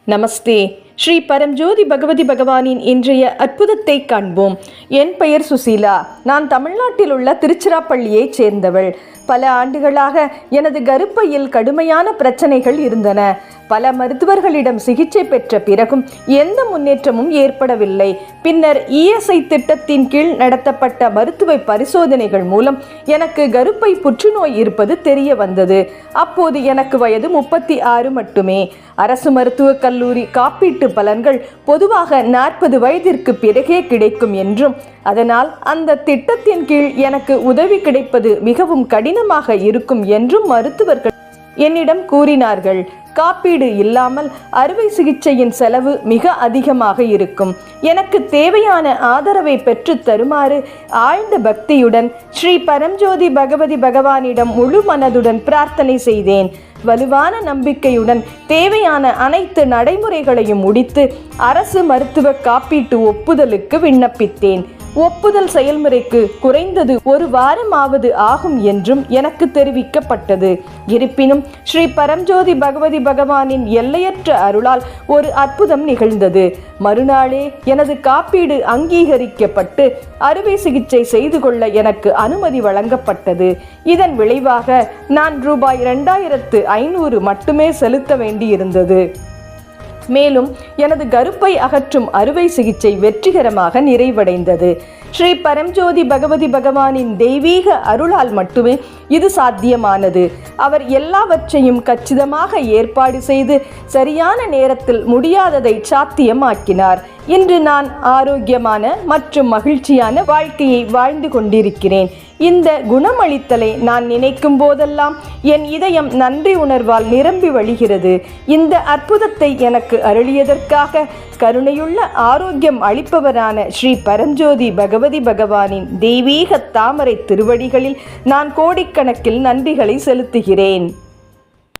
நமஸ்தே. ஸ்ரீ பரம்ஜோதி பகவதி பகவானின் இன்றைய அற்புதத்தை காண்போம். என் பெயர் சுசீலா. நான் தமிழ்நாட்டில் உள்ள திருச்சிராப்பள்ளியைச் சேர்ந்தவள். பல ஆண்டுகளாக எனது கருப்பையில் கடுமையான பிரச்சனைகள் இருந்தன. பல மருத்துவர்களிடம் சிகிச்சை பெற்ற பிறகும் எந்த முன்னேற்றமும் ஏற்படவில்லை. பின்னர் இஎஸ்ஐ திட்டத்தின் கீழ் நடத்தப்பட்ட மருத்துவ பரிசோதனைகள் மூலம் எனக்கு கருப்பை புற்றுநோய் இருப்பது தெரிய வந்தது. அப்போது எனக்கு வயது 36 மட்டுமே. அரசு மருத்துவக் கல்லூரி காப்பீட்டு பலன்கள் பொதுவாக 40 வயதிற்கு பிறகே கிடைக்கும் என்றும், அதனால் அந்த திட்டத்தின் கீழ் எனக்கு உதவி கிடைப்பது மிகவும் கடினமாக இருக்கும் என்றும் மருத்துவர்கள் என்னிடம் கூறினார்கள். காப்பீடு இல்லாமல் அறுவை சிகிச்சையின் செலவு மிக அதிகமாக இருக்கும். எனக்கு தேவையான ஆதரவை பெற்று தருமாறு ஆழ்ந்த பக்தியுடன் ஸ்ரீ பரம்ஜோதி பகவதி பகவானிடம் முழு மனதுடன் பிரார்த்தனை செய்தேன். வலுவான நம்பிக்கையுடன் தேவையான அனைத்து நடைமுறைகளையும் முடித்து அரசு மருத்துவ காப்பீட்டு ஒப்புதலுக்கு விண்ணப்பித்தேன். ஒப்புதல் செயல்முறைக்கு குறைந்தது 1 வாரமாவது ஆகும் என்றும் எனக்கு தெரிவிக்கப்பட்டது. இருப்பினும் ஸ்ரீ பரம்ஜோதி பகவதி பகவானின் எல்லையற்ற அருளால் ஒரு அற்புதம் நிகழ்ந்தது. மறுநாளே எனது காப்பீடு அங்கீகரிக்கப்பட்டு அறுவை சிகிச்சை செய்து கொள்ள எனக்கு அனுமதி வழங்கப்பட்டது. இதன் விளைவாக நான் ரூபாய் 2500 மட்டுமே செலுத்த வேண்டியிருந்தது. மேலும் எனது கருப்பை அகற்றும் அறுவை சிகிச்சை வெற்றிகரமாக நிறைவடைந்தது. ஸ்ரீ பரம்ஜோதி பகவதி பகவானின் தெய்வீக அருளால் மட்டுமே இது சாத்தியமானது. அவர் எல்லாவற்றையும் கச்சிதமாக ஏற்பாடு செய்து சரியான நேரத்தில் முடியாததை சாத்தியமாக்கினார். இன்று நான் ஆரோக்கியமான மற்றும் மகிழ்ச்சியான வாழ்க்கையை வாழ்ந்து கொண்டிருக்கிறேன். இந்த குணமளித்தலை நான் நினைக்கும் போதெல்லாம் என் இதயம் நன்றி உணர்வால் நிரம்பி வழிகிறது. இந்த அற்புதத்தை எனக்கு அருளியதற்காக கருணையுள்ள ஆரோக்கியம் அளிப்பவரான ஸ்ரீ பரம்ஜோதி பகவதி பகவானின் தெய்வீக தாமரை திருவடிகளில் நான் கோடிக்கணக்கில் நன்றிகளை செலுத்துகிறேன்.